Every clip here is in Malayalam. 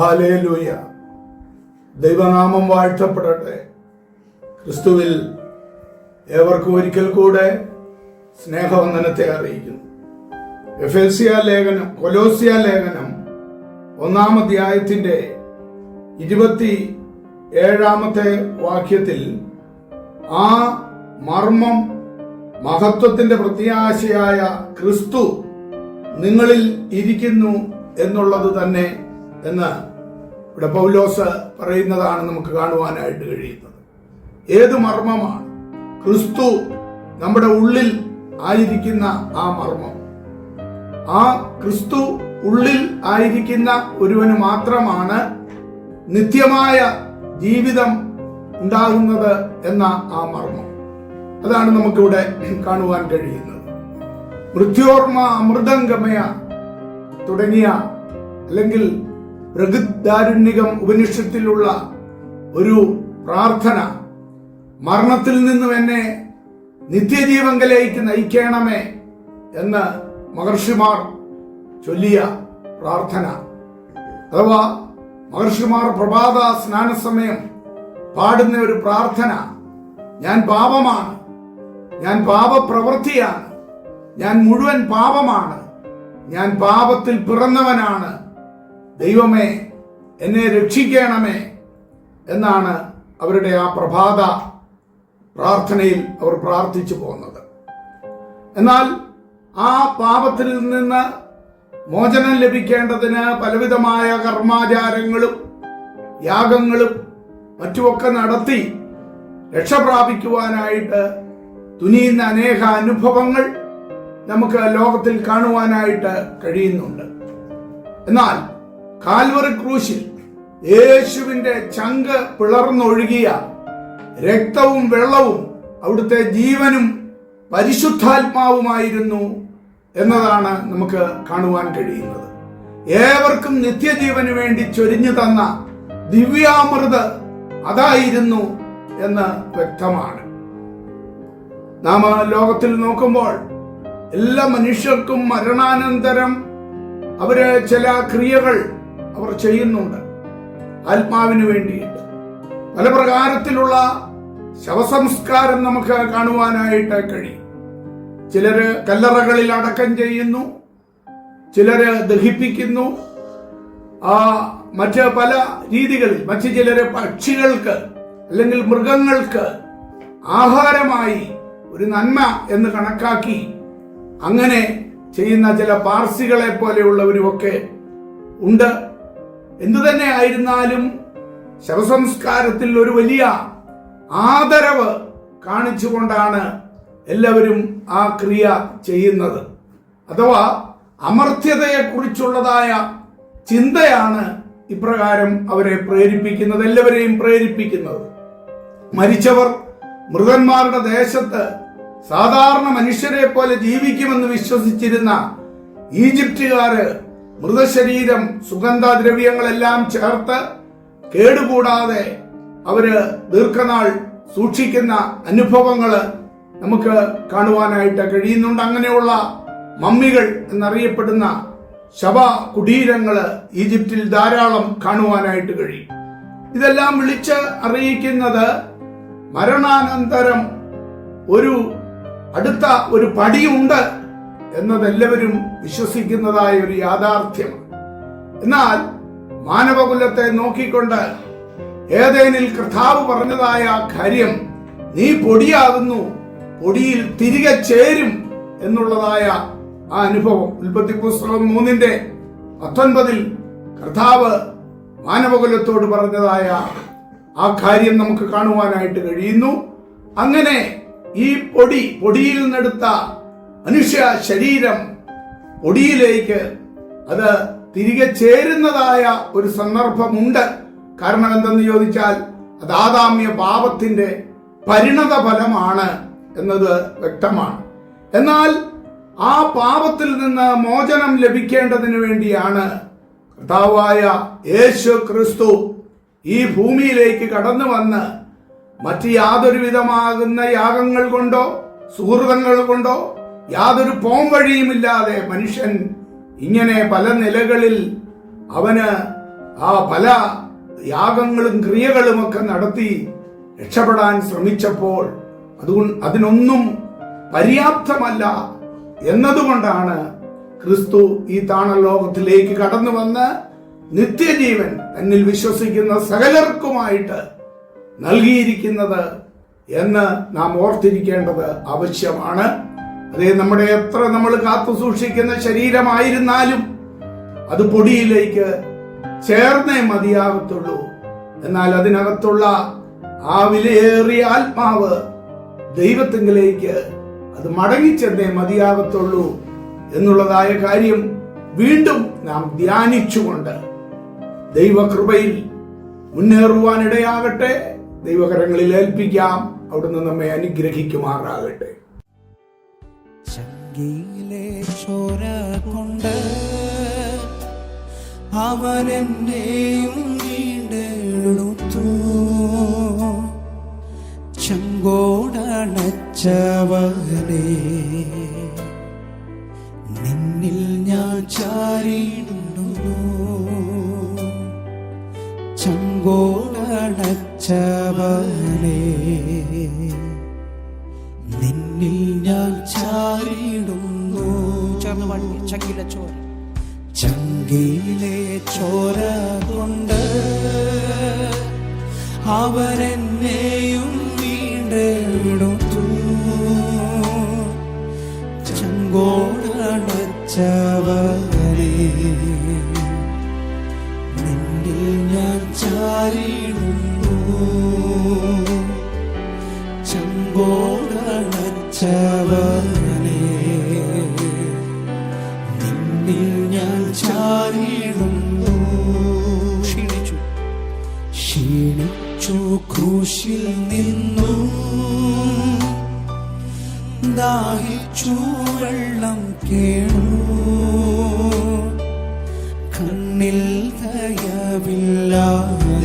ഹല്ലേലൂയ. ദൈവനാമം വാഴ്ത്തപ്പെടട്ടെ. ക്രിസ്തുവിൽ ഏവർക്കും ഒരിക്കൽ കൂടെ സ്നേഹവന്ദനത്തെ അറിയിക്കുന്നു. കൊലോസ്യ ലേഖനം 1-ാം അധ്യായത്തിന്റെ 27-ാമത്തെ വാക്യത്തിൽ ആ മർമ്മം മഹത്വത്തിന്റെ പ്രത്യാശയായ ക്രിസ്തു നിങ്ങളിൽ ഇരിക്കുന്നു എന്നുള്ളത് തന്നെ എന്ന് ഇവിടെ പൗലോസ് പറയുന്നതാണ് നമുക്ക് കാണുവാനായിട്ട് കഴിയുന്നത്. ഏത് മർമ്മമാണ്? ക്രിസ്തു നമ്മുടെ ഉള്ളിൽ ആയിരിക്കുന്ന ആ മർമ്മം. ആ ക്രിസ്തു ഉള്ളിൽ ആയിരിക്കുന്ന ഒരുവന് മാത്രമാണ് നിത്യമായ ജീവിതം ഉണ്ടാകുന്നത് എന്ന ആ മർമ്മം. അതാണ് നമുക്കിവിടെ കാണുവാൻ കഴിയുന്നത്. മൃത്യോർമ്മ അമൃതംഗമയ തുടങ്ങിയ അല്ലെങ്കിൽ ബൃഹദാരണ്യകം ഉപനിഷത്തിലുള്ള ഒരു പ്രാർത്ഥന, മരണത്തിൽ നിന്നും എന്നെ നിത്യജീവങ്കലേക്ക് നയിക്കണമേ എന്ന് മഹർഷിമാർ ചൊല്ലിയ പ്രാർത്ഥന, അഥവാ മഹർഷിമാർ പ്രഭാത സ്നാന സമയം പാടുന്ന ഒരു പ്രാർത്ഥന. ഞാൻ പാപമാണ്, ഞാൻ പാപപ്രവൃത്തിയാണ്, ഞാൻ മുഴുവൻ പാപമാണ്, ഞാൻ പാപത്തിൽ പിറന്നവനാണ്, ദൈവമേ എന്നെ രക്ഷിക്കണമേ എന്നാണ് അവരുടെ ആ പ്രഭാത പ്രാർത്ഥനയിൽ അവർ പ്രാർത്ഥിച്ചു പോകുന്നത്. എന്നാൽ ആ പാപത്തിൽ നിന്ന് മോചനം ലഭിക്കേണ്ടതിന് പലവിധമായ കർമാചാരങ്ങളും യാഗങ്ങളും മറ്റുമൊക്കെ നടത്തി രക്ഷപ്രാപിക്കുവാനായിട്ട് തുനിയുന്ന അനേക അനുഭവങ്ങൾ നമുക്ക് ലോകത്തിൽ കാണുവാനായിട്ട് കഴിയുന്നുണ്ട്. എന്നാൽ കാൽവറി ക്രൂശിൽ യേശുവിന്റെ ചങ്ക് പിളർന്നൊഴുകിയ രക്തവും വെള്ളവും അവിടുത്തെ ജീവനും പരിശുദ്ധാത്മാവുമായിരുന്നു എന്നതാണ് നമുക്ക് കാണുവാൻ കഴിയുന്നത്. ഏവർക്കും നിത്യജീവന് വേണ്ടി ചൊരിഞ്ഞു തന്ന ദിവ്യാമൃത് അതായിരുന്നു എന്ന് വ്യക്തമാണ്. നാം ലോകത്തിൽ നോക്കുമ്പോൾ എല്ലാ മനുഷ്യർക്കും മരണാനന്തരം അവര് ചില ക്രിയകൾ അവർ ചെയ്യുന്നുണ്ട്. ആത്മാവിന് വേണ്ടിയിട്ട് പല പ്രകാരത്തിലുള്ള ശവസംസ്കാരം നമുക്ക് കാണുവാനായിട്ട് കഴിയും. ചിലര് കല്ലറകളിൽ അടക്കം ചെയ്യുന്നു, ചിലര് ദഹിപ്പിക്കുന്നു, മറ്റ് പല രീതികളിൽ മറ്റു ചിലര് പക്ഷികൾക്ക് അല്ലെങ്കിൽ മൃഗങ്ങൾക്ക് ആഹാരമായി ഒരു നന്മ എന്ന് കണക്കാക്കി അങ്ങനെ ചെയ്യുന്ന ചില പാർസികളെ പോലെയുള്ളവരുമൊക്കെ ഉണ്ട്. എന്തുതന്നെ ആയിരുന്നാലും ശവസംസ്കാരത്തിൽ ഒരു വലിയ ആദരവ് കാണിച്ചുകൊണ്ടാണ് എല്ലാവരും ആ ക്രിയ ചെയ്യുന്നത്. അഥവാ അമർത്യതയെക്കുറിച്ചുള്ളതായ ചിന്തയാണ് ഇപ്രകാരം അവരെ പ്രേരിപ്പിക്കുന്നത്, എല്ലാവരെയും പ്രേരിപ്പിക്കുന്നത്. മരിച്ചവർ മൃതന്മാരുടെ ദേശത്ത് സാധാരണ മനുഷ്യരെ പോലെ ജീവിക്കുമെന്ന് വിശ്വസിച്ചിരുന്ന ഈജിപ്തുകാര് മൃതശരീരം സുഗന്ധദ്രവ്യങ്ങളെല്ലാം ചേർത്ത് കേടുകൂടാതെ അവര് ദീർഘനാൾ സൂക്ഷിക്കുന്ന അനുഭവങ്ങള് നമുക്ക് കാണുവാനായിട്ട് കഴിയുന്നുണ്ട്. അങ്ങനെയുള്ള മമ്മികൾ എന്നറിയപ്പെടുന്ന ശവ കുടീരങ്ങള് ഈജിപ്തിൽ ധാരാളം കാണുവാനായിട്ട് കഴിയും. ഇതെല്ലാം വിളിച്ച് അറിയിക്കുന്നത് മരണാനന്തരം അടുത്ത ഒരു പടിയുണ്ട് എന്നതെല്ലാവരും വിശ്വസിക്കുന്നതായ ഒരു യാഥാർത്ഥ്യമാണ്. എന്നാൽ മാനവകുലത്തെ നോക്കിക്കൊണ്ട് ഏദേനിൽ കർത്താവ് പറഞ്ഞതായ കാര്യം, നീ പൊടിയാകുന്നു, പൊടിയിൽ തിരികെ ചേരും എന്നുള്ളതായ ആ അനുഭവം ഉൽപ്പത്തി പുസ്തകം 3:19 കർത്താവ് മാനവകുലത്തോട് പറഞ്ഞതായ ആ കാര്യം നമുക്ക് കാണുവാനായിട്ട് കഴിയുന്നു. അങ്ങനെ ഈ പൊടിയിൽ നിന്നെടുത്ത മനുഷ്യ ശരീരം പൊടിയിലേക്ക് അത് തിരികെ ചേരുന്നതായ ഒരു സന്ദർഭമുണ്ട്. കാരണം എന്തെന്ന് ചോദിച്ചാൽ അത് ആദാമ്യ പാപത്തിന്റെ പരിണത ഫലമാണ് എന്നത് വ്യക്തമാണ്. എന്നാൽ ആ പാപത്തിൽ നിന്ന് മോചനം ലഭിക്കേണ്ടതിന് വേണ്ടിയാണ് കർത്താവായ യേശു ക്രിസ്തു ഈ ഭൂമിയിലേക്ക് കടന്നു വന്ന് മറ്റ് യാതൊരു വിധമാകുന്ന യാഗങ്ങൾ കൊണ്ടോ സുഹൃതങ്ങൾ കൊണ്ടോ യാതൊരു പോംവഴിയുമില്ലാതെ മനുഷ്യൻ ഇങ്ങനെ പല നിലകളിൽ അവന് ആ പല യാഗങ്ങളും ക്രിയകളുമൊക്കെ നടത്തി രക്ഷപ്പെടാൻ ശ്രമിച്ചപ്പോൾ അതിനൊന്നും പര്യാപ്തമല്ല എന്നതുകൊണ്ടാണ് ക്രിസ്തു ഈ താണ ലോകത്തിലേക്ക് കടന്നു വന്ന് നിത്യജീവൻ തന്നിൽ വിശ്വസിക്കുന്ന സകലർക്കുമായിട്ട് നൽകിയിരിക്കുന്നത് എന്ന് നാം ഓർത്തിരിക്കേണ്ടത് ആവശ്യമാണ്. അതേ, നമ്മുടെ എത്ര നമ്മൾ കാത്തു സൂക്ഷിക്കുന്ന ശരീരമായിരുന്നാലും അത് പൊടിയിലേക്ക് ചേർന്നേ മതിയാകത്തുള്ളൂ. എന്നാൽ അതിനകത്തുള്ള ആ വിലയേറിയ ആത്മാവ് ദൈവത്തിങ്കിലേക്ക് അത് മടങ്ങിച്ചെന്നേ മതിയാകത്തുള്ളൂ എന്നുള്ളതായ കാര്യം വീണ്ടും നാം ധ്യാനിച്ചുകൊണ്ട് ദൈവകൃപയിൽ മുന്നേറുവാനിടയാകട്ടെ. ദൈവകരങ്ങളിൽ ഏൽപ്പിക്കാം. അവിടുന്ന് നമ്മെ അനുഗ്രഹിക്കുമാറാകട്ടെ. ചങ്കിയിലെ ചോര കൊണ്ട് അവൻ എന്നെയും വീണ്ടെടുത്തു. ചങ്കോടണച്ചവനെ നിന്നിൽ ഞാൻ ചാരിടുന്നു. ചങ്കോടണച്ചവനെ നിന്നിൽ ഞാൻ ചാരിടുന്നു. ചേർന്ന് പാടി. ചങ്കിലെ ചോര, ചങ്കിലെ ചോര കൊണ്ട് അവരെന്നെയും വീണ്ടെടുത്തു. ചങ്കോടണച്ചവനെ നിന്നിൽ ഞാൻ ചാരിടുന്നു. ചങ്കോടണച്ചവനെ നിന്നിൽ ഞാൻ ചാരിടുന്നു. ക്ഷീണിച്ചു ക്രൂശിൽ നിന്നു, ദാഹിച്ചു വെള്ളം കേണു. കണ്ണിൽ ദയവില്ലാതെ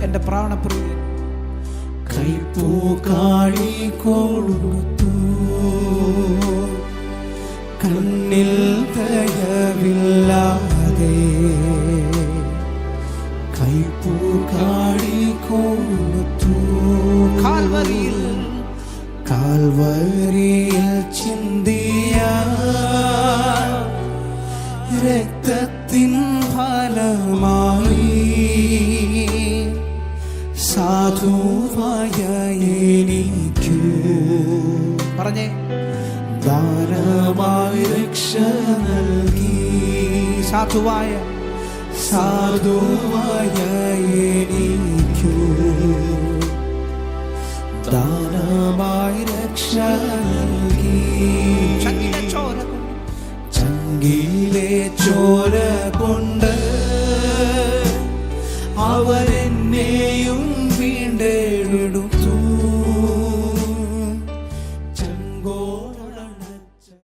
എന്റെ പ്രാണപ്രിയ കൈപ്പൂ കാഴി കൊടുത്തു. കണ്ണിൽ ദയവില്ലാതെ കൈപ്പൂ കാഴി കൊടുത്തു. കാൽവരിയിൽ ചിന്തിയ രക്തത്തിൻ ഫലമായി സാധുവായ എനിക്കു പറഞ്ഞേ ദാനമായി രക്ഷ നൽകി. സാധുവായ എനിക്കു ദാനമായി രക്ഷ നൽകി. ചങ്കിലെ ചോര കൊണ്ട്